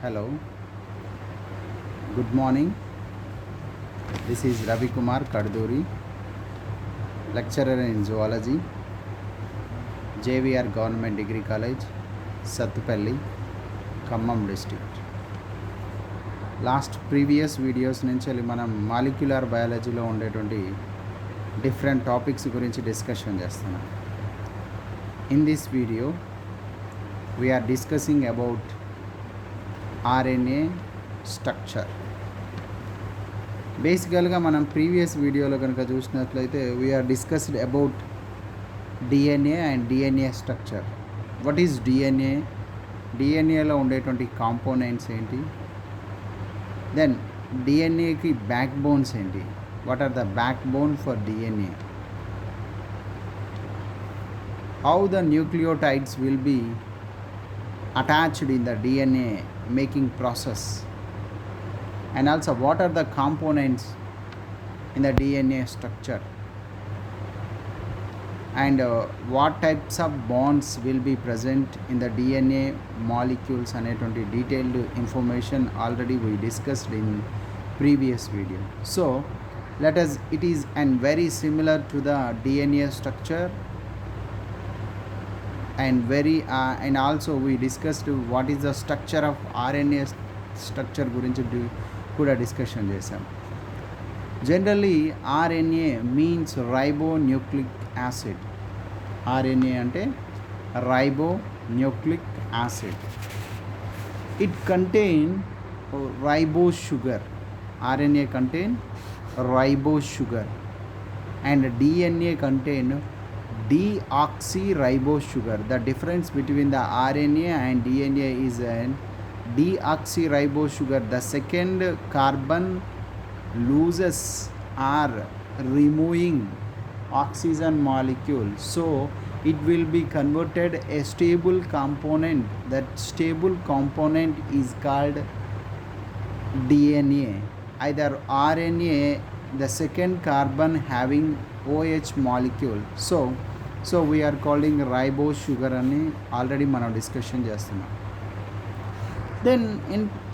Hello, good morning. This is Ravi Kumar Kaduri, lecturer in zoology, JVR Government Degree College, Sattupalli, Khammam district. Previous videos నుంచి మనం molecular బయాలజీలో ఉండేటువంటి different topics గురించి discussion చేస్తున్నాం. In this video we are discussing about RNA structure. బేసికల్గా మనం previous వీడియోలో కనుక చూసినట్లయితే we are discussed about DNA and DNA structure. What is DNA, డిఎన్ఏలో ఉండేటువంటి కాంపోనెంట్స్ ఏంటి, దెన్ డిఎన్ఏకి బ్యాక్ బోన్స్ ఏంటి, what are the backbone for DNA, how the nucleotides will be attached in the DNA making process, and also what are the components in the DNA structure, and what types of bonds will be present in the DNA molecules అనేటువంటి detailed information already we discussed in previous video. So it is and very similar to the DNA structure, and also we discussed what is the structure of RNA structure గురించి కూడా discussion చేసాం. Generally RNA means ribonucleic acid. RNA అంటే ribonucleic acid. It contain ribo sugar. RNA contain ribo sugar and DNA contain deoxyribose sugar. The difference between the RNA and DNA is an deoxyribose sugar. The second carbon loses or removing oxygen molecule, so it will be converted a stable component. That stable component is called DNA. Either RNA, the second carbon having OH molecule, so we are calling ribose sugar అని already మనం discussion చేస్తున్నాం. Then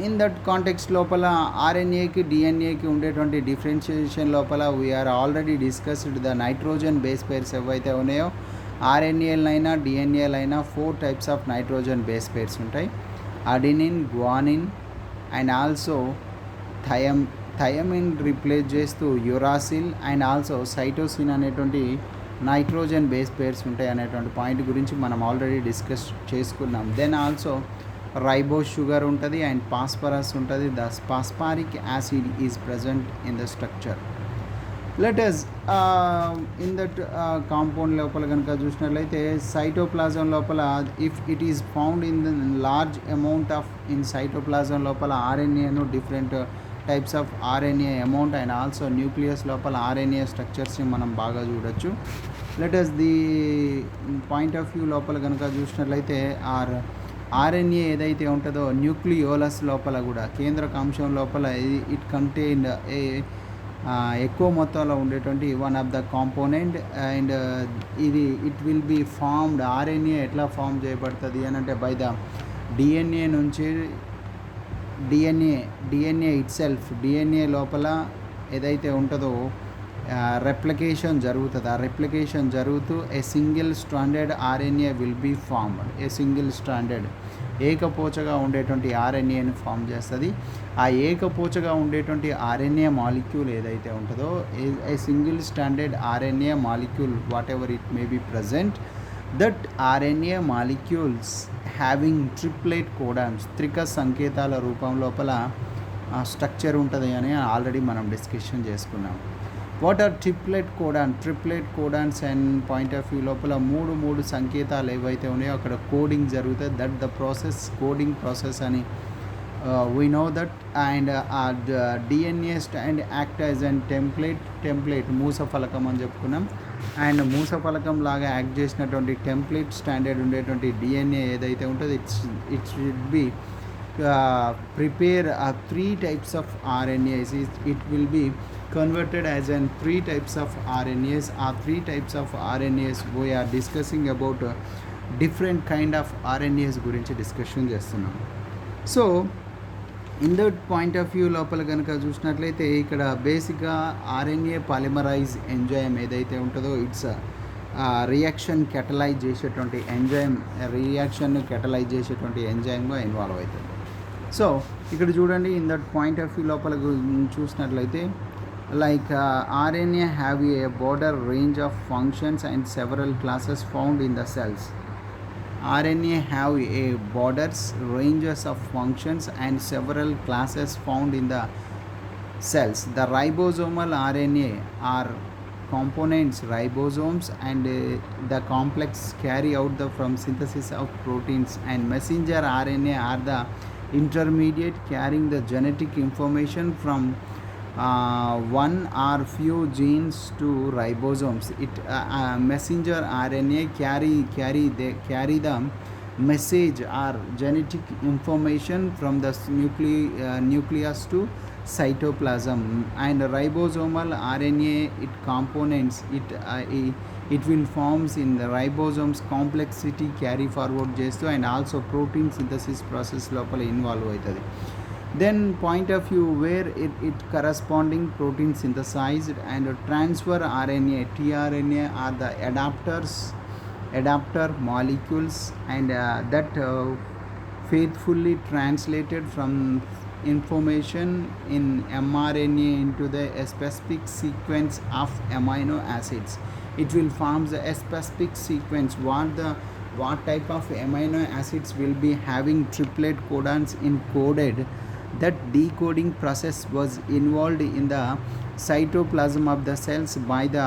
in that context లోపల ఆర్ఎన్ఏకి డిఎన్ఏకి ఉండేటువంటి differentiation లోపల we are already discussed the nitrogen base pairs ఏవైతే ఉన్నాయో ఆర్ఎన్ఏలైనా డిఎన్ఏలైనా 4 types of nitrogen base pairs ఉంటాయి. Adenine, guanine and also thymine replace చేస్తూ యురాసిల్ అండ్ ఆల్సో సైటోసిన్ అనేటువంటి నైట్రోజన్ బేస్ పేర్స్ ఉంటాయి అనేటువంటి పాయింట్ గురించి మనం ఆల్రెడీ డిస్కస్ చేసుకున్నాం. దెన్ ఆల్సో రైబోస్ షుగర్ ఉంటుంది అండ్ పాస్పరస్ ఉంటుంది. The phosphoric acid is present in the structure. Let us in that compound లోపల కనుక చూసినట్లయితే సైటోప్లాజం లోపల if it is found in the large amount of in cytoplasm లోపల ఆర్ఎన్ఏను different types of RNA amount and also nucleus లోపల RNA స్ట్రక్చర్స్ని మనం బాగా చూడొచ్చు. Let us the point of view లోపల కనుక చూసినట్లయితే ఆర్ఎన్ఏ ఏదైతే ఉంటుందో న్యూక్లియోలస్ లోపల కూడా కేంద్రక అంశం లోపల ఇట్ కంటైన్ ఎక్కువ మొత్తంలో ఉండేటువంటి one of the component and it will be formed. RNA ఎట్లా ఫామ్ చేయబడుతుంది అని అంటే బై ద డిఎన్ఏ నుంచి డిఎన్ఏ ఇట్ సెల్ఫ్, డిఎన్ఏ లోపల ఏదైతే ఉంటుందో రెప్లికేషన్ జరుగుతుంది. ఆ రెప్లికేషన్ జరుగుతూ a single stranded RNA will be formed. A single stranded ఏకపోచగా ఉండేటువంటి ఆర్ఎన్ఏని ఫామ్ చేస్తుంది. ఆ ఏకపోచగా ఉండేటువంటి ఆర్ఎన్ఏ మాలిక్యూల్ ఏదైతే ఉంటుందో a single stranded RNA molecule whatever it may be present, that RNA molecules having triplet codons, త్రిక సంకేతాల రూపం లోపల స్ట్రక్చర్ ఉంటుంది అని ఆల్రెడీ మనం డిస్కషన్ చేసుకున్నాం. What are triplet codons and point of view లోపల మూడు సంకేతాలు ఏవైతే ఉన్నాయో అక్కడ కోడింగ్ జరుగుతుంది. That the process coding process అని we know that. And DNA and act as and template మూస ఫలకం అని చెప్పుకున్నాం. అండ్ మూస ఫలకం లాగా యాక్ట్ చేసినటువంటి టెంప్లెట్ స్టాండర్డ్ ఉండేటువంటి డిఎన్ఏ ఏదైతే ఉంటుందో it should be prepare 3 types of RNAs. It will be converted as an 3 types of RNAs. 3 types of RNAs we are discussing about different kind of RNAs గురించి discussion చేస్తున్నాం. So in that point of view లోపల కనుక చూసినట్లయితే ఇక్కడ బేసిక్గా RNA polymerise enzyme ఏదైతే ఉంటుందో it's reaction catalyse చేసేటువంటి ఎంజైమ్, రియాక్షన్ను కెటలైజ్ చేసేటువంటి ఎంజైమ్గా ఇన్వాల్వ్ అవుతుంది. సో ఇక్కడ చూడండి, in that point of view లోపల చూసినట్లయితే like RNA have a broader range of functions and several classes found in the cells. RNA have a borders, ranges of functions and several classes found in the cells. The ribosomal RNA are components ribosomes and the complex carry out the from synthesis of proteins, and messenger RNA are the intermediate carrying the genetic information from one or few genes to ribosomes. Messenger RNA carry the message or genetic information from the nucleus to cytoplasm, and ribosomal RNA it will forms in the ribosomes complexity carry forward చేస్తూ and also protein synthesis process లోపల involve అవుతుంది. Then point of view where it corresponding protein synthesized and transfer RNA tRNA are the adapter molecules, and that faithfully translated from information in mRNA into the specific sequence of amino acids. It will form a specific sequence what type of amino acids will be having triplet codons encoded. That decoding process was involved in the cytoplasm of the cells by the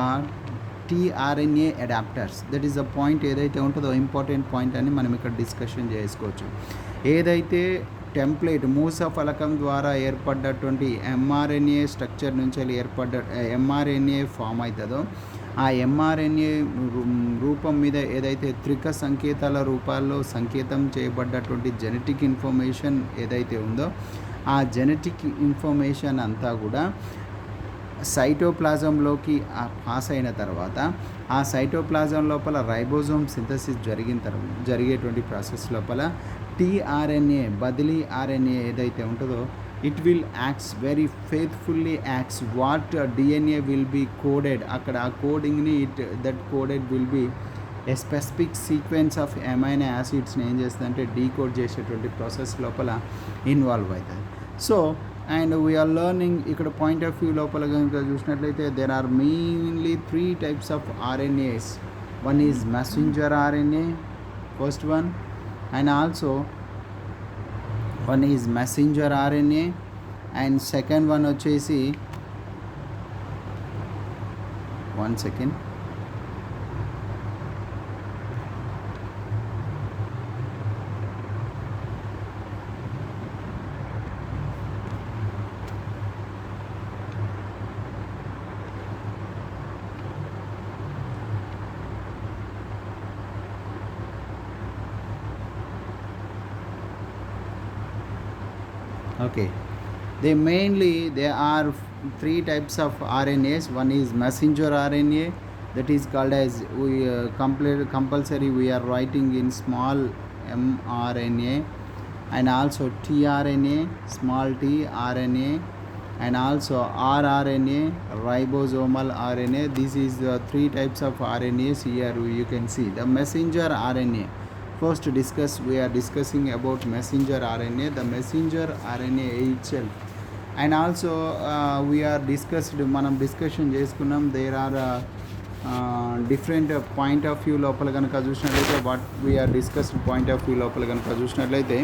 tRNA adapters. That is the point ఏదైతే ఉంటుందో important point అని మనం ఇక్కడ discussion చేసుకోవచ్చు. ఏదైతే template మూస ఫలకం ద్వారా ఏర్పడ్డటువంటి mRNA structure నుంచి ఏర్పడ్డ mRNA ఫామ్ అవుతుందో ఆ mRNA రూపం మీద ఏదైతే త్రిక సంకేతాల రూపాల్లో సంకేతం చేయబడ్డటువంటి జెనెటిక్ ఇన్ఫర్మేషన్ ఏదైతే ఉందో ఆ జెనెటిక్ ఇన్ఫర్మేషన్ అంతా కూడా సైటోప్లాజంలోకి పాస్ అయిన తర్వాత ఆ సైటోప్లాజం లోపల రైబోజోమ్ సింథసిస్ జరిగేటువంటి ప్రాసెస్ లోపల tRNA బదిలీ RNA ఏదైతే ఉంటుందో it will acts very faithfully acts what DNA will be coded. అక్కడ ఆ కోడింగ్ని that coded will be a specific sequence of amino acidsని ఏం చేస్తుందంటే డీకోడ్ చేసేటువంటి ప్రాసెస్ లోపల ఇన్వాల్వ్ అవుతుంది. సో అండ్ వీఆర్ లెర్నింగ్ ఇక్కడ పాయింట్ ఆఫ్ వ్యూ లోపల కనుక చూసినట్లయితే there are mainly 3 types of RNAs. One is messenger RNA, first one, and also one is messenger RNA, and second one వచ్చేసి one second. Okay, there are 3 types of RNAs. One is messenger RNA, that is called as compulsory we are writing in small mRNA, and also tRNA, small t RNA, and also rRNA, ribosomal RNA. This is the 3 types of RNAs. Here you can see the messenger RNA. First we are discussing about messenger RNA, the messenger RNA itself, and also we are మనం discussion చేసుకున్నాం. There are different point of view లోపల కనుక చూసినట్లయితే what we are discussed point of view లోపల కనుక చూసినట్లయితే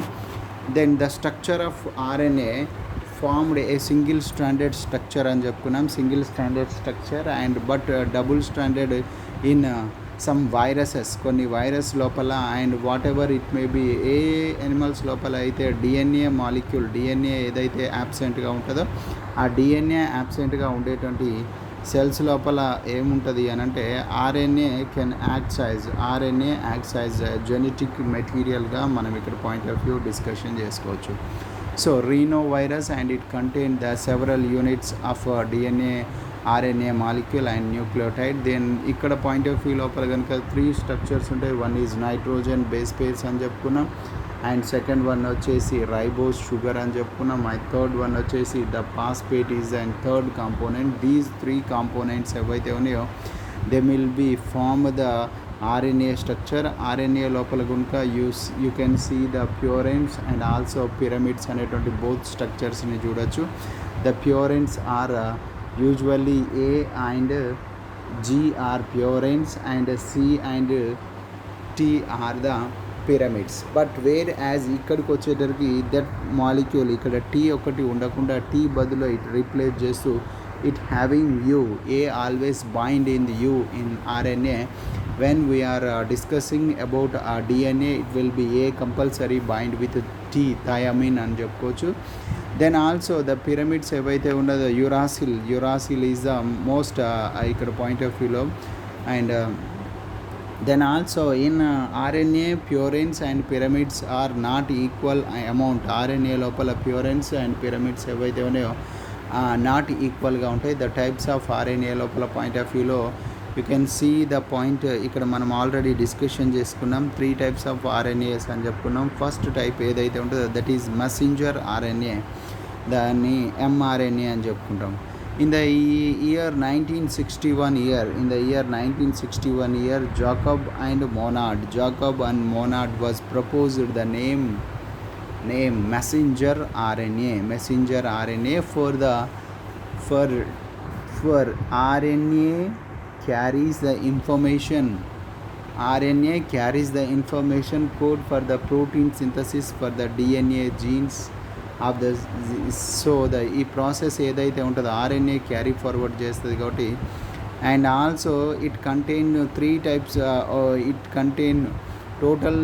then the structure of RNA formed a single stranded structure అని చెప్పుకున్నాం, single stranded structure, and but double stranded in some viruses, కొన్ని virus లోపల, and whatever it may be a animals లోపల అయితే DNA molecule DNA ఏదైతే యాబ్సెంట్గా ఉంటుందో ఆ DNA యాబ్సెంట్గా ఉండేటువంటి సెల్స్ లోపల ఏముంటుంది అని అంటే RNA యాక్ట్స్ యాజ్ జెనెటిక్ మెటీరియల్గా మనం ఇక్కడ పాయింట్ ఆఫ్ వ్యూ డిస్కషన్ చేసుకోవచ్చు. So rhino virus and it contain the several units of DNA RNA molecule and nucleotide. Then ఇక్కడ పాయింట్ ఆఫ్ వ్యూ లోపల కనుక 3 స్ట్రక్చర్స్ ఉంటాయి. One is nitrogen base pairs అని చెప్పుకున్నాం, అండ్ సెకండ్ వన్ వచ్చేసి ribose sugar అని చెప్పుకున్నాం. అండ్ థర్డ్ వన్ వచ్చేసి the phosphate is and third component. These 3 components ఏవైతే ఉన్నాయో they will be form the RNA structure. RNA లోపల కనుక you can see the purines and also pyrimidines అనేటువంటి both స్ట్రక్చర్స్ని చూడొచ్చు. The purines are usually A and G are purines and C and T are the pyrimidines. But whereas ఇక్కడికి వచ్చేటరికి that molecule ఇక్కడ T ఒకటి ఉండకుండా T బదులు it replace చేస్తూ it having U. A always bind in the U in RNA. When we are discussing about DNA, it will be A compulsory bind with T, thiamine అని చెప్పుకోవచ్చు. Then also the pyrimidines ఏవైతే ఉన్నదో uracil is the most ఇక్కడ point of view. And then also in RNA purines and pyrimidines are not equal amount. RNA లోపల ప్యూరెన్స్ and pyramids ఏవైతే ఉన్నాయో not ఈక్వల్గా ఉంటాయి. ద టైప్స్ ఆఫ్ RNA లోపల point of వ్యూలో you can see the point. ఇక్కడ మనం ఆల్రెడీ డిస్కషన్ చేసుకున్నాం. 3 టైప్స్ ఆఫ్ RNAs అని చెప్పుకున్నాం. ఫస్ట్ టైప్ ఏదైతే ఉంటుందో దట్ ఈజ్ మెసెంజర్ RNA, దాన్ని mRNA అని చెప్పుకుంటాం. In the year 1961, Jacob and Monod was proposed the name messenger RNA for RNA carries the information code for the protein synthesis for the DNA genes of the so the ఈ process ఏదైతే ఉంటుందో RNA carry forward చేస్తుంది కాబట్టి. And also it contain 3 types. It contain total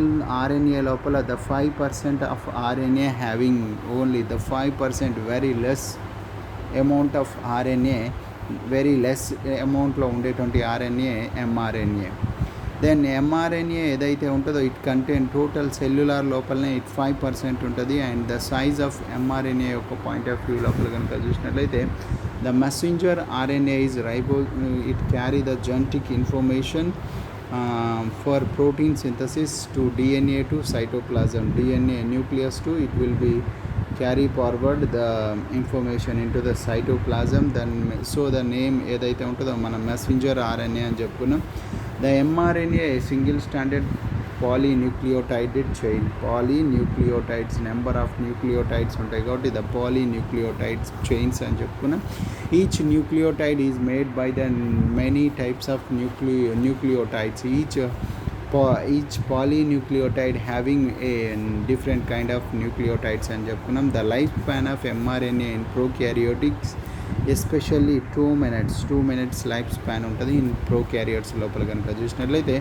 RNA లోపల the 5% of RNA having only the 5%, very less amount of RNA, very less amountలో ఉండేటువంటి RNA mRNA. Then mRNA ఏదైతే ఉంటుందో it contain total cellular లోపలనే it 5% ఉంటుంది. And the size of mRNA యొక్క point of view లోపల కనుక చూసినట్లయితే the messenger RNA is it carry the genetic information for protein synthesis to DNA to cytoplasm, DNA nucleus to it will be carry forward the information into the cytoplasm. Then so the name ఏదైతే ఉంటుందో మనం messenger RNA అని చెప్పుకున్నాం. The mRNA single stranded polynucleotide chain. Polynucleotides number of nucleotides ఉంటాయి కాబట్టి the polynucleotides chains అని చెప్పుకున్నాం. Each nucleotide is made by the many types of nucleotides. Each polynucleotide having a different kind of nucleotides అని చెప్పుకున్నాం. The lifespan of mRNA in prokaryotics especially 2 minutes life span ఉంటుంది in prokaryotes లోపల కనుక చూసినట్లయితే.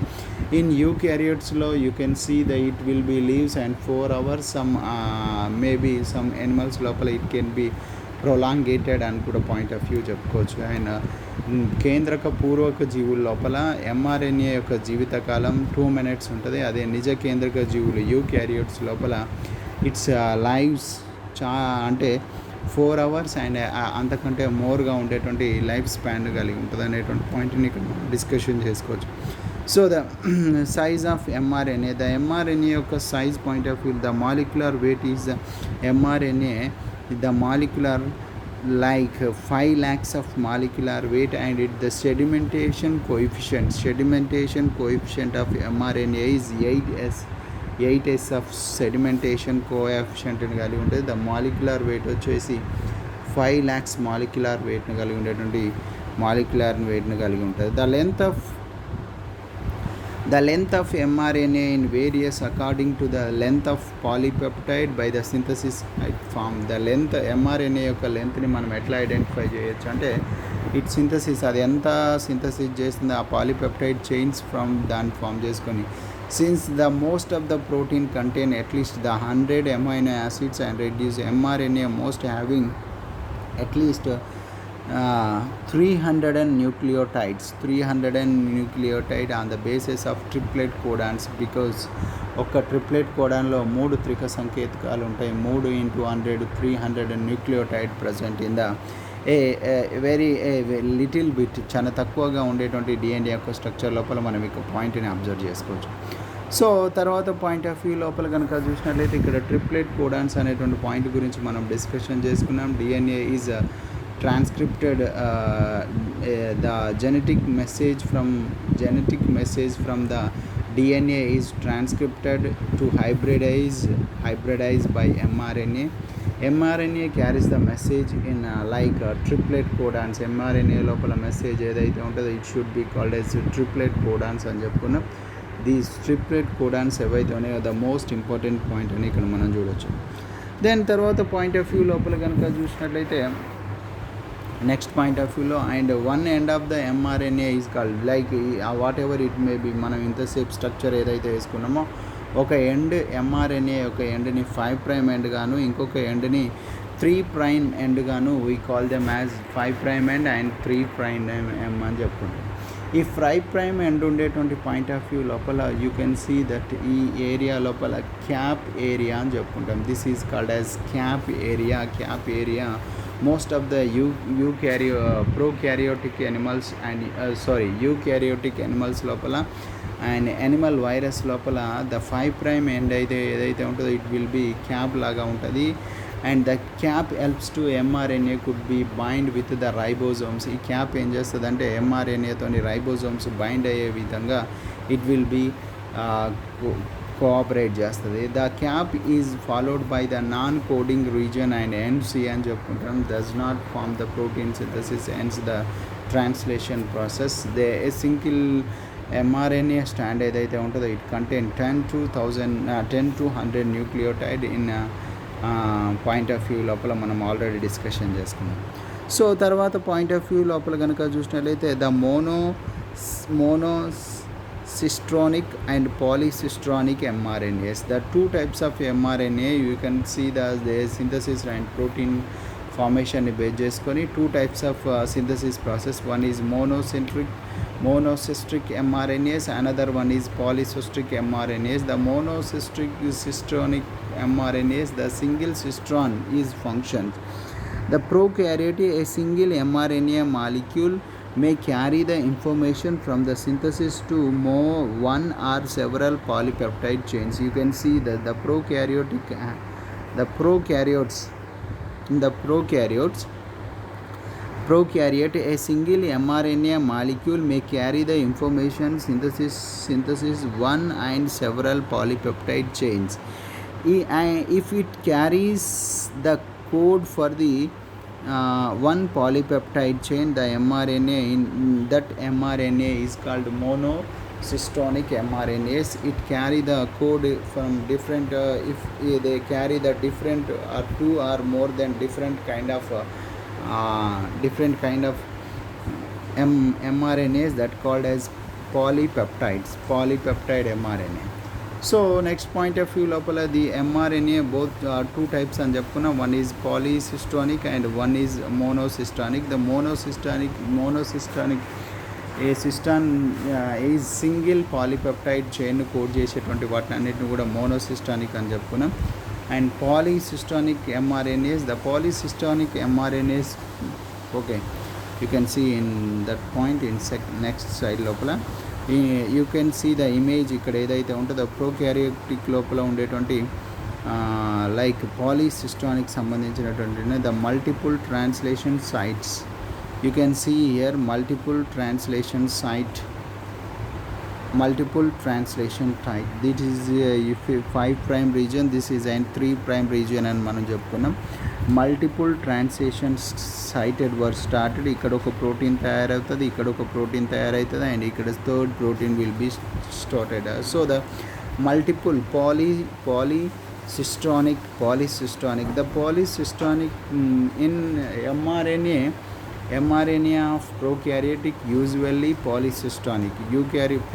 In యూక్యారియట్స్లో you can see the it will be leaves and 4 hours. Maybe some animals లోపల it can be prolongated అని కూడా పాయింట్ ఆఫ్ వ్యూ చెప్పుకోవచ్చు. And కేంద్రక పూర్వక జీవుల లోపల mRNA యొక్క జీవితకాలం 2 minutes ఉంటుంది. అదే నిజ కేంద్రక జీవులు యూక్యారియట్స్ లోపల ఇట్స్ లైవ్స్ అంటే 4 hours అండ్ అంతకంటే మోర్గా ఉండేటువంటి లైఫ్ స్పాన్ కలిగి ఉంటుంది అనేటువంటి పాయింట్ని ఇక్కడ డిస్కషన్ చేసుకోవచ్చు. So the size of mRNA, the mRNA యొక్క size point of view, the molecular wait is the mRNA, the molecular like 5 lakhs of molecular weight, and the sedimentation coefficient of mRNA is 8s of sedimentation coefficient అని కలిగి ఉంటుంది. The molecular wait వచ్చేసి 5 lakhs molecular వెయిట్ని కలిగి ఉండేటువంటి molecular వెయిట్ని కలిగి ఉంటుంది. The length of mRNA in various according to the length of polypeptide by the synthesis it form. The length mRNA యొక్క లెంత్ని మనం ఎట్లా ఐడెంటిఫై చేయొచ్చు అంటే ఇట్ సింథసిస్, అది ఎంత సింథసిస్ చేస్తుంది ఆ పాలీపెప్టైడ్ చైన్స్ ఫ్రమ్ దాన్ని ఫామ్ చేసుకొని. Since the most of the protein contain at least the 100 amino acids and reduce mRNA most having at least 300 nucleotide on the basis of triplet codons, because ఒక triplet కోడాన్లో 3 Trika సంకేతకాలు ఉంటాయి. 3 × 100 300 nucleotide present in the very little bit, చాలా తక్కువగా ఉండేటువంటి DNA యొక్క structure లోపల మనం ఇక పాయింట్ని అబ్జర్వ్ చేసుకోవచ్చు. సో తర్వాత పాయింట్ ఆఫ్ వ్యూ లోపల కనుక చూసినట్లయితే ఇక్కడ ట్రిప్లెట్ కోడాన్స్ అనేటువంటి పాయింట్ గురించి మనం డిస్కషన్ చేసుకున్నాం. DNA is transcripted the genetic message from the DNA is transcripted to hybridize by mRNA. mRNA carries the message in triplet codons. mRNA లోపల మెసేజ్ ఏదైతే ఉంటుందో it should be called as triplet codons అని చెప్పుకున్నాం. These triplet codons ఏవైతే ఉన్నాయో the most important point అని ఇక్కడ మనం చూడొచ్చు. దెన్ తర్వాత పాయింట్ ఆఫ్ వ్యూ లోపల కనుక చూసినట్లయితే next point of view and one end of the mRNA is called what ever it may B, మనం ఇంతసేపు స్ట్రక్చర్ ఏదైతే వేసుకున్నామో ఒక ఎండ్ ఎంఆర్ఎన్ఏ ఒక ఎండ్ని 5' ఎండ్ గాను ఇంకొక ఎండ్ని 3' ఎండ్ గాను we call them as 5' end and 3' ఎమ్ అని చెప్పుకుంటాం. ఈ 5' ఎండ్ ఉండేటువంటి పాయింట్ ఆఫ్ వ్యూ లోపల యూ కెన్ సీ దట్ ఈ ఏరియా లోపల క్యాప్ ఏరియా అని చెప్పుకుంటాం. This is called as cap area. Most of the prokaryotic animals and eukaryotic animals లోపల అండ్ యానిమల్ వైరస్ లోపల ద 5' ఎండ్ ఏదైతే ఉంటుందో ఇట్ విల్ బి క్యాప్ లాగా ఉంటుంది. And the cap helps to mRNA could be bind with the ribosomes. ఈ cap ఏం చేస్తుంది అంటే ఎంఆర్ఎన్ఏతోని రైబోజోమ్స్ బైండ్ అయ్యే విధంగా ఇట్ విల్ బి కోఆపరేట్ చేస్తుంది. The cap is followed by the non coding region and ends అని చెప్పుకుంటాం. Does not form the protein synthesis ends the translation process. A single mRNA stand ఏదైతే ఉంటుందో it contain 10 to 100 nucleotide in point of view లోపల మనం already discussion చేసుకున్నాం. So తర్వాత point of view లోపల కనుక చూసినట్లయితే the monocystronic and polycystronic mRNAs. The two types of mRNA you can see the synthesis and protein formation based చేసుకొని two types of synthesis process. One is monocystric mRNAs, another one is polycystric mRNAs. The monocystronic mRNAs, the single cistron is functions. The prokaryote, a single mRNA molecule may carry the information from the synthesis to one or several polypeptide chains. You can see that the prokaryote, a single mRNA molecule may carry the information synthesis one and several polypeptide chains. If it carries the code for the one polypeptide chain, the mRNA in that mRNA is called monocystronic mRNAs. It carry the code from different if they carry the different or two or more than different kind of mRNAs that called as polypeptide mRNA. So next point of view లోపల the mRNA both two types అని చెప్పుకున్నాం. One is polycistronic and one is monocistronic. The monocistronic a cistron is single polypeptide chain code చేసేటువంటి వాటిని అన్నిటిని కూడా monocistronic అని చెప్పుకున్నాం. And polycistronic mRNAs, the polycistronic mRNAs okay you can see in that point in next side లోపల you can see the image. ఇక్కడ ఏదైతే ఉంటుందో ప్రోకారియోటిక్ లోపల ఉండేటువంటి లైక్ పాలీసిస్టానిక్ సంబంధించినటువంటి the multiple translation sites. You can see here multiple translation site. This is 5' region, this is and 3' region అని మనం చెప్పుకున్నాం. Multiple translation sited were started. ఇక్కడ ఒక ప్రోటీన్ తయారవుతుంది, ఇక్కడ ఒక ప్రోటీన్ తయారవుతుంది అండ్ ఇక్కడ third protein will be started. So the multiple polycystonic. The polycystonic in mRNA of prokaryotic usually polycystonic.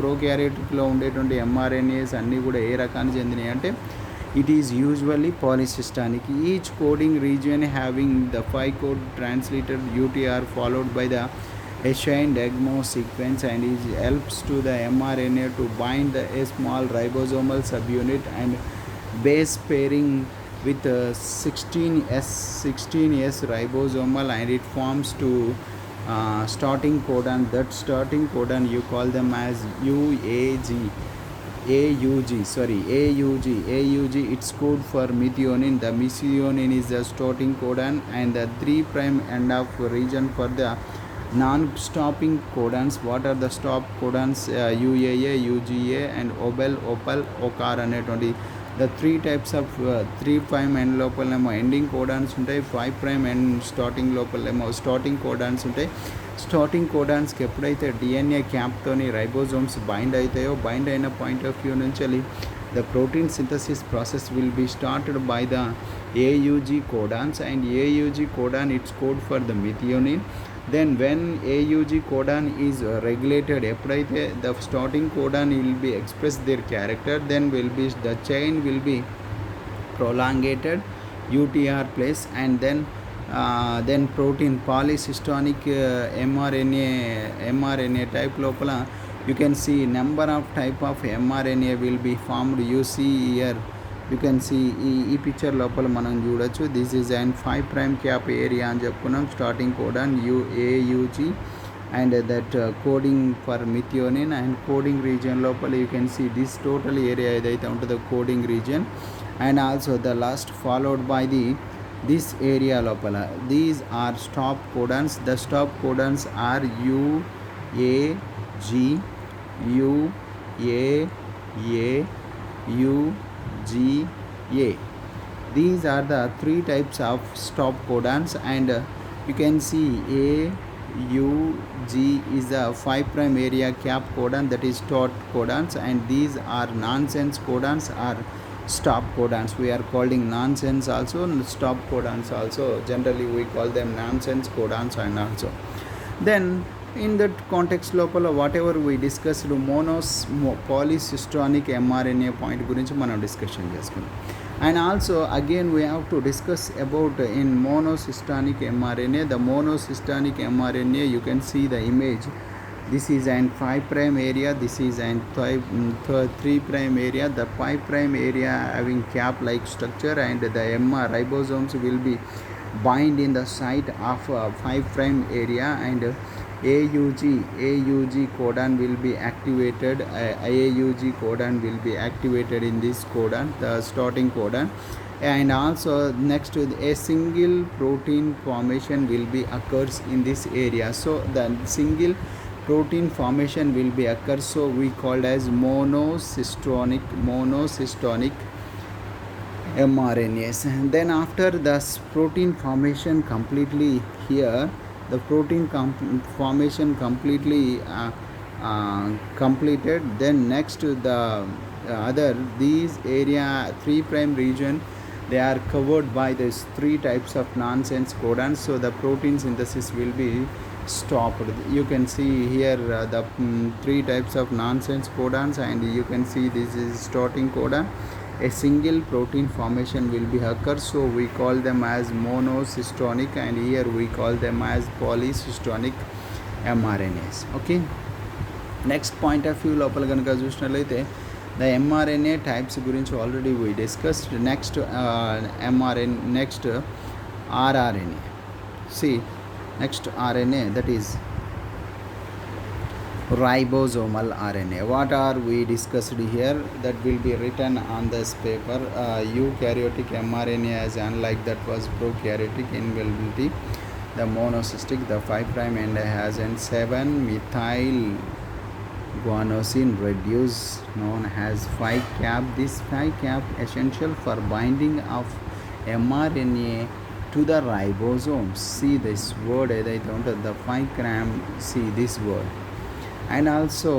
prokaryoticలో ఉండేటువంటి ఎంఆర్ఎన్ఏస్ అన్నీ కూడా ఏ రకానికి చెందినాయి అంటే it is usually polycystonic. Each coding region having the 5 code translated UTR followed by the assigned EGMO sequence and it helps to the mRNA to bind a small ribosomal subunit and base pairing with 16S ribosomal and it forms to starting codon. That starting codon you call them as UAG. AUG, it's code for methionine. The methionine is the starting codon, and the 3' end of region for the non-stopping codons. What are the stop codons? UAA, UGA, and OBEL, OPAL, OCAR అనేటువంటి the 3 types of 3' end లోపలేమో ending codons ఉంటాయి, 5' end starting లోపలేమో starting codons ఉంటాయి. Starting కోడాన్స్కి ఎప్పుడైతే DNA క్యాప్తోని ribosomes bind అవుతాయో, bind అయిన పాయింట్ ఆఫ్ వ్యూ నుంచి the protein synthesis process will be started by the AUG codons, and AUG codon it's code for the methionine. Then when AUG codon is regulated, ఎప్పుడైతే the starting codon will be express their character, then will be the chain will be prolongated UTR place, and then protein polycystonic mRNA type లోపల you can see number of type of mRNA will be formed. You see here, you can see ఈ picture లోపల మనం చూడొచ్చు. This is and 5' cap area అని చెప్పుకున్నాం. Starting codon AUG, and that coding for methionine, and coding region లోపల you can see this total area ఏదైతే ఉంటుందో coding region, and also the last followed by this area లోపల. These are stop codons. The stop codons are UAG, UAA, UGA. These are the 3 types of stop codons, and you can see AUG is a 5' area cap codon, that is start codons, and these are nonsense codons or stop codons. We are calling nonsense also, stop codons also. Generally we call them nonsense codons. And also then in that context లోపల whatever we discussed polycystonic mRNA point గురించి మనం discussion చేసుకున్నాం. And also again we have to discuss about in monocystonic mRNA. The monocystonic mRNA, you can see the image. This is an 5' area, this is an 3' area. The 5' area having cap like structure, and the ribosomes will be bind in the site of 5' area, and AUG codon will be activated. AUG codon will be activated in this codon, the starting codon. And also next a single protein formation will be occurs in this area. So the single protein formation will be occurs, so we called as monocystonic mRNAs. And then after the protein formation completely here, the protein formation completely completed, then next to the other these area 3' region, they are covered by these 3 types of nonsense codons, so the protein synthesis will be stopped. You can see here the 3 types of nonsense codons, and you can see this is starting codon. A single protein formation will be occur, so we call them as monocystonic, and here we call them as polycystonic mRNAs. Okay, next point of view లోపల కనుక చూసినట్లయితే the mRNA types గురించి already we discussed. Next next rRNA. See, next RNA, that is ribosomal RNA. What are we discussed here? That will be written on this paper. Eukaryotic mRNA, as unlike that was prokaryotic invalidity. The monocystic, the 5' end has an 7-methyl guanosine reduce known as 5 cap. This 5 cap essential for binding of mRNA to the ribosomes. See this word ఏదైతే ఉంటుందో the 5 gram, see this word. And also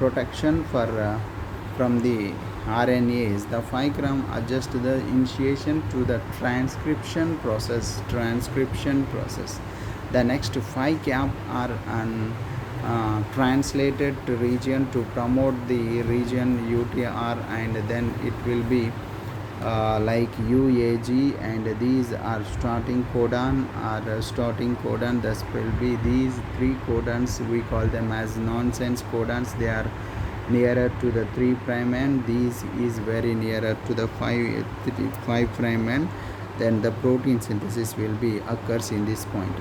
protection for from the RNAs. The 5 gram adjust the initiation to the transcription process. The next 5 cap are translated to region to promote the region UTR, and then it will be like UAG, and these are starting codon. Thus will be these 3 codons, we call them as nonsense codons. They are nearer to the 3' end. These is very nearer to the 5' end. Then the protein synthesis will be occurs in this point.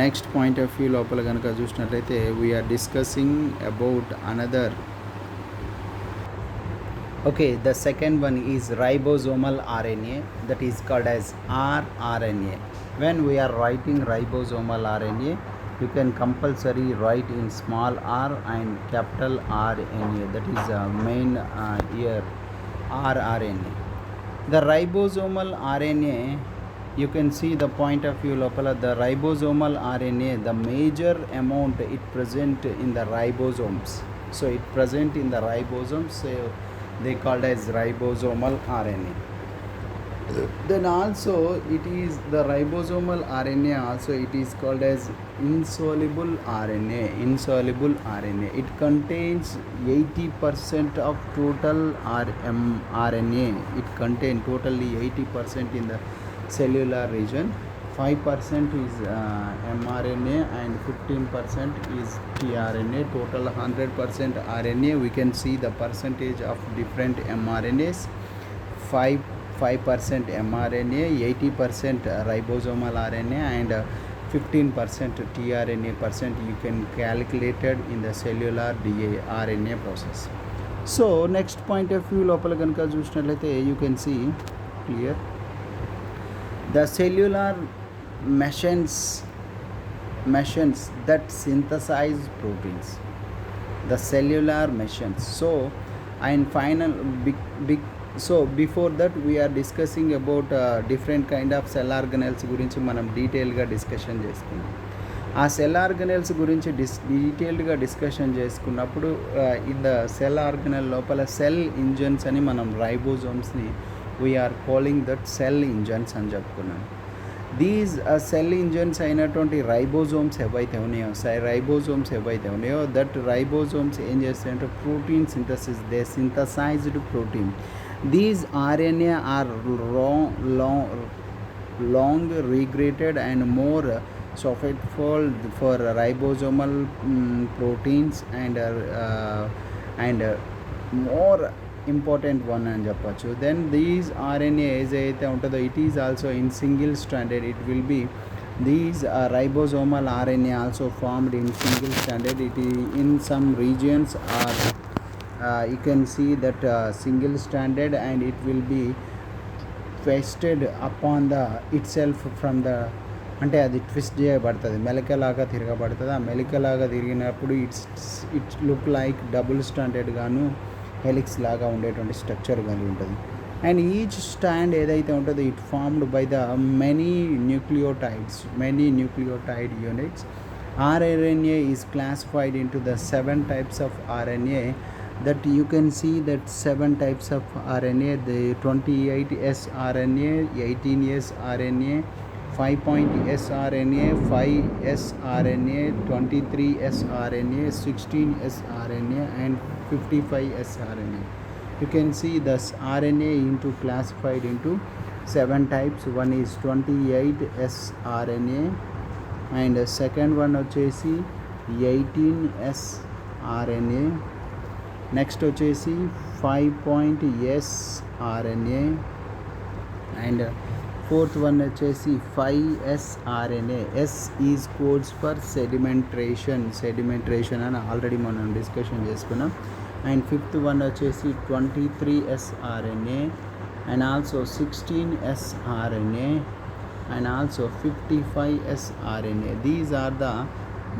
Next point of view లోపల కనుక చూసినట్లయితే we are discussing about another Okay, the second one is ribosomal RNA, that is called as rRNA. When we are writing ribosomal RNA, you can compulsory write in small r and capital RNA, that is main here rRNA. The ribosomal RNA, you can see the point of view lopala, the ribosomal RNA, the major amount it present in the ribosomes. So it present in the ribosomes, so they called as ribosomal RNA. Then also it is the ribosomal RNA, also it is called as insoluble RNA. It contains 80% of total RNA. It contains totally 80% in the cellular region. 5% is mRNA and 15% is tRNA. Total 100% RNA. We can see the percentage of different mRNAs. 5% mRNA, 80% ribosomal RNA, and 15% tRNA percent you can calculate it in the cellular RNA process. So next point of view lopala ganaka chustunnattlayite you can see clear the cellular machines that synthesize proteins, the cellular machines. So and final big so before that we are discussing about different kind of cell organelles గురించి మనం డీటెయిల్గా discussion చేసుకున్నాం. ఆ cell organelles గురించి డీటెయిల్డ్గా discussion చేసుకున్నప్పుడు in the cell organelle లోపల cell engines అని మనం రైబోజోమ్స్ని we are calling that cell engines అని చెప్పుకున్నాం. దీస్ సెల్ ఇంజన్స్ అయినటువంటి రైబోజోమ్స్ ఏవైతే ఉన్నాయో దట్ రైబోజోమ్స్ ఏం చేస్తాయంటే protein synthesis, they synthesized protein. These RNA are long regraded and more sophisticated for ribosomal proteins and more important one అని చెప్పచ్చు. Then these RNA ఏదైతే ఉంటుందో it is also in single stranded. It will be these ribosomal RNA also formed in single stranded. It is in some regions are you can see that single stranded and it will be twisted upon the itself from the అంటే అది twist చేయబడుతుంది, మెలికలాగా తిరగబడుతుంది. ఆ మెలికలాగా తిరిగినప్పుడు it's look like double standard గాను helix లాగా ఉండేటువంటి structure కలిగి ఉంటుంది. అండ్ ఈచ్ స్టాండ్ ఏదైతే ఉంటుందో it formed by the many nucleotide units. rRNA is classified into the 7 types of RNA that you can see that 7 types of RNA, the 28S RNA, 18S RNA, 5-point sRNA, 5S RNA, 23S RNA, 16S RNA and 55S RNA. You can see this RNA into classified into 7 types. One is 28S RNA and second one వచ్చేసి 18S RNA. Next వచ్చేసి 5-point sRNA and fourth one వచ్చేసి 5S RNA. S is codes for sedimentation అని already మనం discussion చేసుకున్నాం. And fifth one వచ్చేసి 23S RNA and also 16S RNA and also 55S RNA. These are the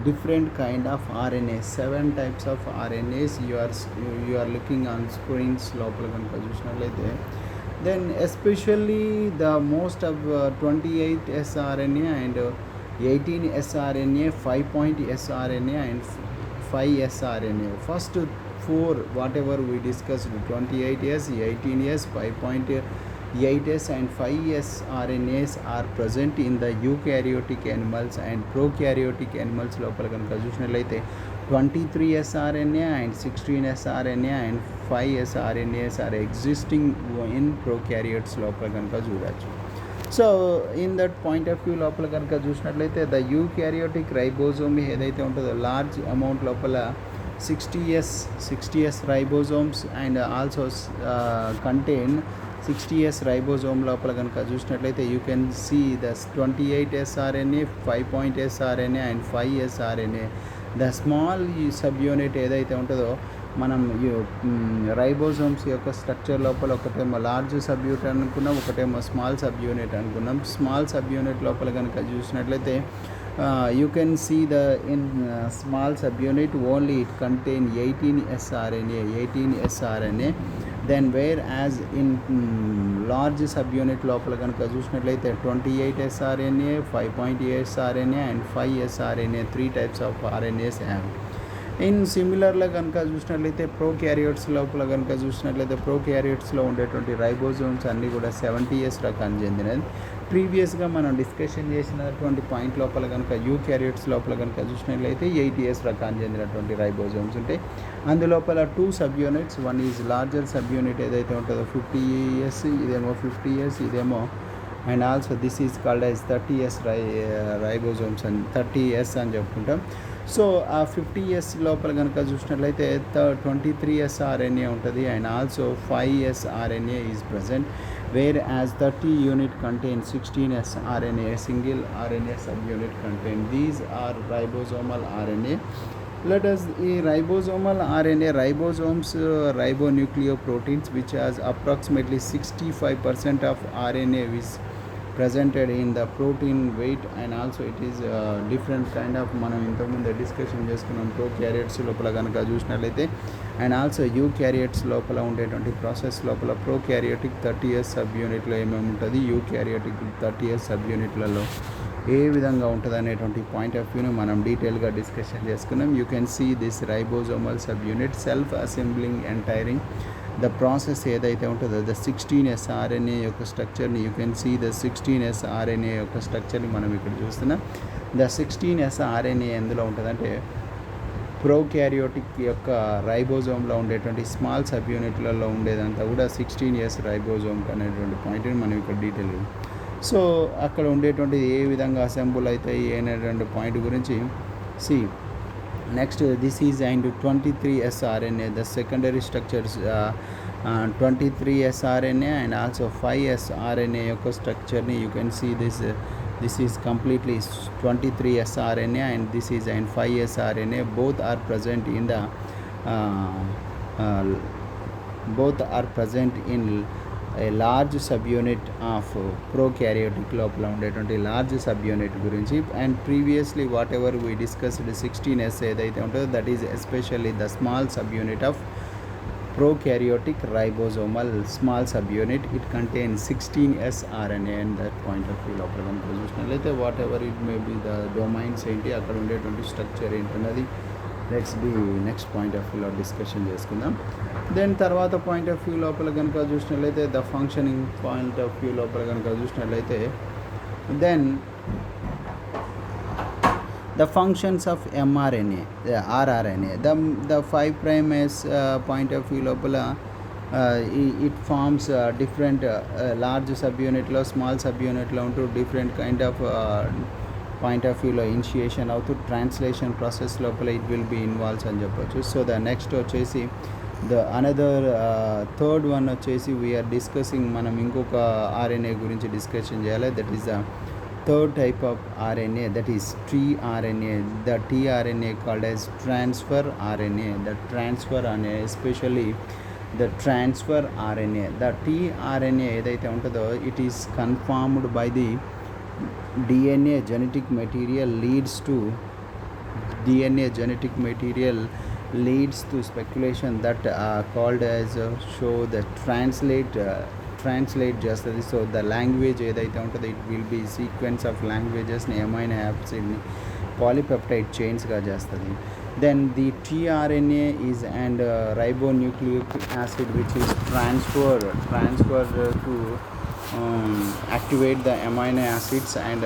different kind of RNA, 7 types of RNAs you are looking on screens లోపల కనుక చూసినట్లయితే. Then especially the most of 28S RNA and 18S RNA, 5-point sRNA and 5S RNA. First 4 whatever we discussed, 28S, 18S, 5.8S and 5S RNAs are present in the eukaryotic animals and prokaryotic animals లోపల కనుక చూసినట్లయితే 23S RNA and 16S RNA and 5S RNAs are existing in prokaryotes లోపల కనుక చూడవచ్చు. So in that point of view లోపల కనుక చూసినట్లయితే the eukaryotic ribosome ఏదైతే ఉంటుందో లార్జ్ అమౌంట్ లోపల 60S ribosomes and also contain 60S ribosome లోపల కనుక చూసినట్లయితే you can see the 28S RNA, 5-point sRNA and 5S RNA. The small subunit ఏదైతే ఉంటుందో మనం రైబోజోమ్స్ యొక్క స్ట్రక్చర్ లోపల ఒకటేమో లార్జ్ సబ్ యూనిట్ అనుకున్నాం, ఒకటేమో స్మాల్ సబ్ యూనిట్ అనుకున్నాం. స్మాల్ సబ్ యూనిట్ లోపల కనుక చూసినట్లయితే you can see the in small subunit only it contain 18 sRNA. Then whereas in large subunit లోపల కనుక చూసినట్లయితే 28 sRNA, 5.8 sRNA and 5 sRNA, 3 types of RNAs have. In సిమిలర్గా కనుక చూసినట్లయితే ప్రోక్యారియోట్స్ లోపల కనుక చూసినట్లయితే ప్రోక్యారియోట్స్లో ఉండేటువంటి రైబోజోమ్స్ అన్నీ కూడా 70S రకానికి చెందినది. ప్రీవియస్గా మనం డిస్కషన్ చేసినటువంటి పాయింట్ లోపల కనుక యూక్యారియోట్స్ లోపల కనుక చూసినట్లయితే 80S రకానికి చెందినటువంటి రైబోజోమ్స్ ఉంటాయి. అందులోపల 2 sub units, one is larger sub unit ఏదైతే ఉంటుందో 50S, ఇదేమో 50S, ఇదేమో and also this is called as 30S ribosomes అని 30S అని చెప్పుకుంటాం. సో ఆ 50S లోపల కనుక చూసినట్లయితే 23S RNA ఉంటుంది and also 5S RNA is present, whereas 30 unit contain 16S RNA, single RNA subunit contain. These are ribosomal RNA. Let us ఈ ribosomal RNA, ribosomes ribonucleoproteins which has approximately 65% of RNA is presented in the protein weight and also it is different kind of మనం ఇంతకుముందు discussion చేసుకున్నాం ప్రోక్యారియట్స్ లోపల కనుక చూసినట్లయితే and also యూక్యారియట్స్ లోపల ఉండేటువంటి process లోపల ప్రోక్యారియోటిక్ 30S సబ్ యూనిట్లో ఏమేమి ఉంటుంది, యూక్యారియోటిక్ 30S సబ్ యూనిట్లలో ఏ విధంగా ఉంటుంది అనేటువంటి పాయింట్ ఆఫ్ వ్యూని మనం డీటెయిల్గా డిస్కషన్ చేసుకున్నాం. You can see this ribosomal sub unit self assembling entering the process ఏదైతే ఉంటుందో ద 16S RNA యొక్క స్ట్రక్చర్ని you can see the 16S RNA యొక్క స్ట్రక్చర్ని మనం ఇక్కడ చూస్తున్నాం. ద 16S RNA ఎందులో ఉంటుందంటే ప్రోక్యారియోటిక్ యొక్క రైబోజోమ్లో ఉండేటువంటి స్మాల్ సబ్ యూనిట్లలో ఉండేదంతా కూడా 16S రైబోజోమ్ అనేటువంటి పాయింట్ని మనం ఇక్కడ డీటెయిల్. సో అక్కడ ఉండేటువంటి ఏ విధంగా అసెంబుల్ అవుతాయి అనేటువంటి పాయింట్ గురించి see next this is and 23S RNA the secondary structures 23S RNA and also 5S RNA యొక్క స్ట్రక్చర్ని you can see this is completely 23S RNA and this is and 5S RNA. Both are present in a large subunit of prokaryotic లోపల ఉండేటువంటి large sub unit గురించి. And previously what ever we discussed 16S ఏదైతే ఉంటుందో that is especially the small sub unit of prokaryotic ribosomal small subunit. It contains 16S RNA and that point of view లోపల కనుక చూసినట్లయితే what ever it may be the domains ఏంటి, అక్కడ ఉండేటువంటి structure ఏంటన్నది next point of వ్యూలో discussion చేసుకుందాం. Then తర్వాత పాయింట్ ఆఫ్ వ్యూ లోపల కనుక చూసినట్లయితే the functioning point of view లోపల కనుక చూసినట్లయితే then the functions of mRNA, rRNA, the 5' point of view lopala it forms different large subunit lo small subunit lo unto different kind of point of view lo initiation అవుతూ translation process lopala it will be involved అని చెప్పొచ్చు. So the next వచ్చేసి the another third one వచ్చేసి we are discussing మనం ఇంకొక RNA గురించి discussion చేయాలి. that is the third type of RNA, that is tRNA. The tRNA called as transfer RNA. The transfer RNA, especially the transfer RNA. The tRNA ఏదైతే ఉంటుందో it is conformed by the DNA genetic material leads to speculation that called as show the translate చేస్తుంది. So the language ఏదైతే ఉంటుందో it will be sequence of లాంగ్వేజెస్ని amino యాసిడ్ని polypeptide చైన్స్గా చేస్తుంది. Then the tRNA is and ribonucleic acid which is transferred to activate the amino acids and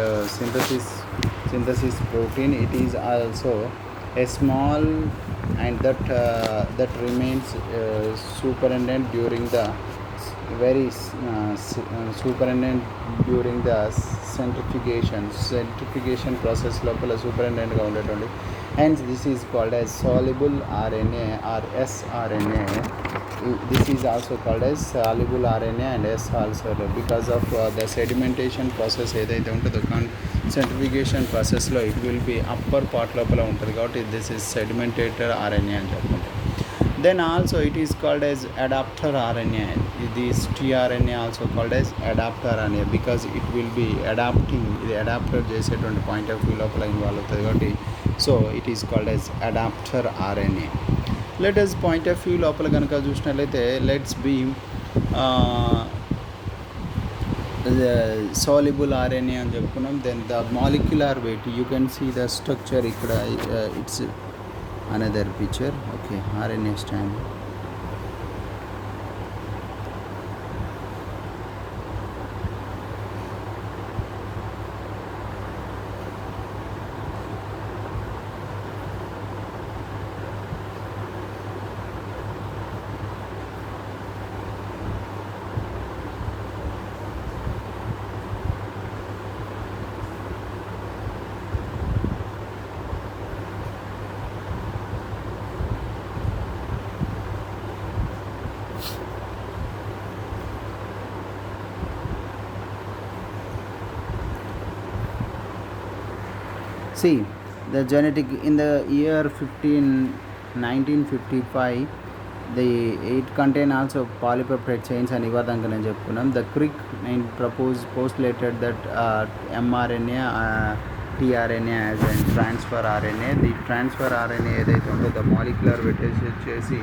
synthesis protein. It is also a small and that remains superintendent during the during the centrifugation process లోపల సూపరింటెండెంట్గా ఉండేటువంటి. hence this is called as soluble RNA or sRNA. this is also called as soluble RNA and S also because of the sedimentation process ఏదైతే ఉంటుందో centrifugation processలో it will be upper part లోపల ఉంటుంది కాబట్టి this is sedimented RNA అని చెప్పుకుంటాం. Then also it is called as adapter RNA. This tRNA also called as adapter RNA because it will be adapting, ఇది adapter చేసేటువంటి point of view లోపల involve అవుతుంది కాబట్టి so it is called as adapter RNA. Let us point of view లోపల కనుక చూసినట్లయితే let's be soluble RNA అని చెప్పుకున్నాం. Then the molecular weight you can see the structure ఇక్కడ it's another picture. Okay, RNA strand. See, the genetic in the year 1955, it contain also polypeptide chains and ఇవ్వదాకనే చెప్పుకున్నాం. The Crick postulated that mRNA, tRNA as a transfer RNA. The transfer RNA ఏదైతే ఉందో the molecular weight వచ్చేసి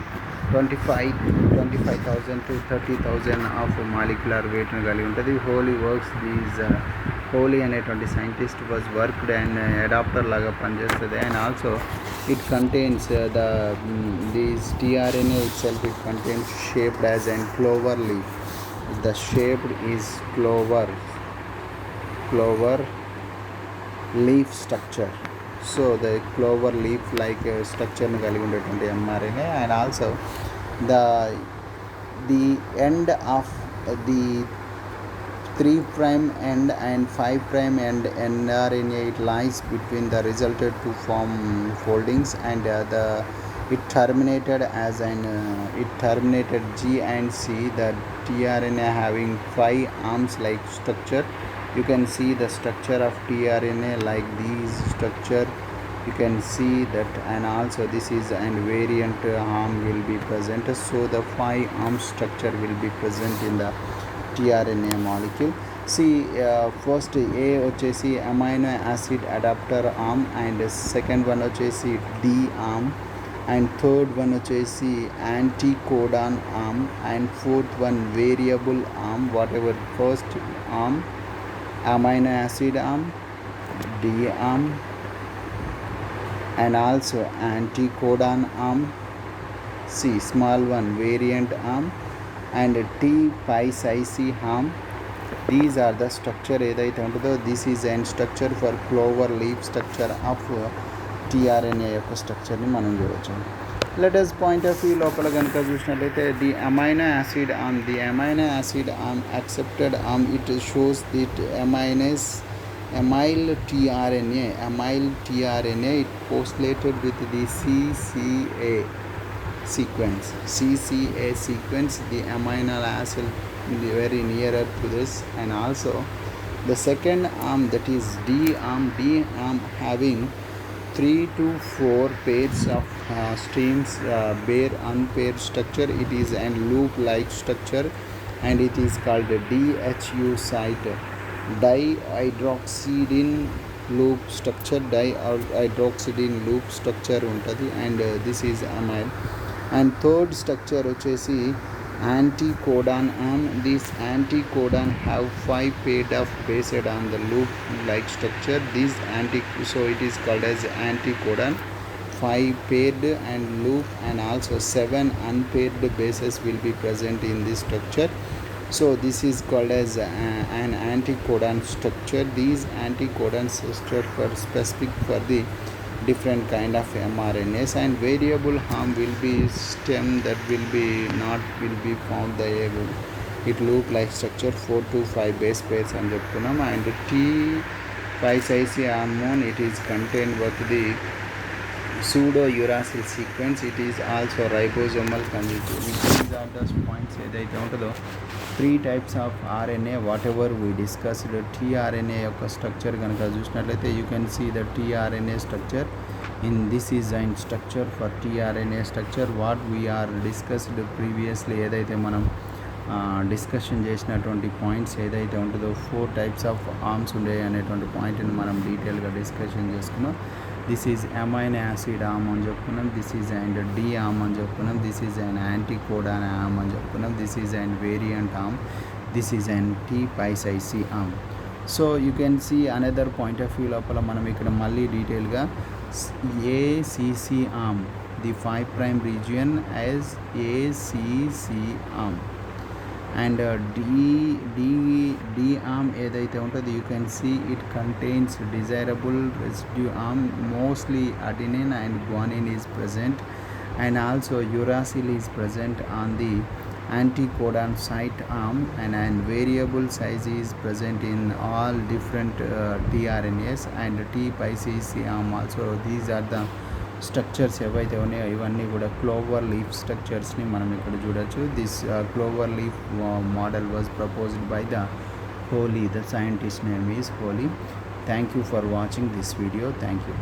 25,000 to 30,000 of molecular weight కలిగి ఉంటుంది. హోలీ అనేటువంటి scientist was worked and adapter లాగా పనిచేస్తుంది. And also it contains this tRNA itself, it contains shaped as an clover leaf. The shaped is clover leaf structure. So the clover leaf like structure కలిగి ఉండేటువంటి mRNA. And also the end of the 3' end and 5' end mRNA, it lies between the resulted to form foldings, and it terminated G and C. The tRNA having 5 arms like structure. You can see the structure of tRNA like these structure. You can see that, and also this is and variant arm will be present. So the 5 arm structure will be present in the tRNA molecule. See, first A వచ్చేసి amino acid adapter arm, and second one వచ్చేసి D arm, and third one వచ్చేసి anticodon arm, and fourth one variable arm. Whatever first arm, amino acid arm, D arm, and also anticodon arm, C small one variant arm, and T pi-C arm. These are the structure ఏదైతే ఉంటుందో this is an structure for clover leaf structure of tRNA యొక్క స్ట్రక్చర్ని మనం చూడవచ్చు. Let us point of view లోపల కనుక చూసినట్లయితే the amino acid arm accepted arm, it shows that amyl tRNA it postulated with the CCA sequence, the amino acid very nearer to this. And also the second arm, that is D arm having 3 to 4 pairs of streams, bare unpaired structure. It is a loop like structure, and it is called DHU site, dihydroxidine loop structure. Dihydroxidine loop structure untadi, and this is amyl. And third structure వచ్చేసి anticodon arm. This anticodon have 5 paired of based on the loop like structure. So it is called as anticodon. 5 paired and loop, and also 7 unpaired bases will be present in this structure. So this is called as an anticodon structure. These anticodon structure for specific for the different kind of mRNAs, and variable arm will be stem that will be found there. It look like structure 4 to 5 base pairs and చెప్పుకున్నాం. And T pi-C hormone, it is contained with the pseudo-uracil sequence. It is also ribosomal conjugate. These are the points ఏదైతే ఉంటుందో 3 types of RNA whatever we discussed. tRNA యొక్క structure కనుక చూసినట్లయితే you can see the tRNA structure. In this is an structure for tRNA structure what we are discussed previously. ఏదైతే మనం discussion చేసినటువంటి points ఏదైతే ఉంటుందో 4 types of arms ఉండే అనేటువంటి పాయింట్ని మనం డీటెయిల్గా డిస్కషన్ చేసుకున్నాం. This is amino acid arm అని చెప్పుకున్నాం, this is and D arm అని చెప్పుకున్నాం, this is and anticodon arm అని చెప్పుకున్నాం, this is and variant arm, this is and T psi C arm. So you can see another point of view లోపల మనం ఇక్కడ మళ్ళీ డీటెయిల్గా ACC arm the 5' region as ACC arm and D arm ఏదైతే ఉంటుందో you can see it contains desirable residue arm, mostly adenine and guanine is present, and also uracil is present on the anticodon site arm, and variable size is present in all different tRNAs and T picc arm also. These are the structures ఏవైతే ఉన్నాయో ఇవన్నీ కూడా Clover leaf స్ట్రక్చర్స్ని మనం ఇక్కడ చూడొచ్చు. This clover leaf model was proposed by the Holley. The scientist name is Holley. Thank you for watching this video. Thank you.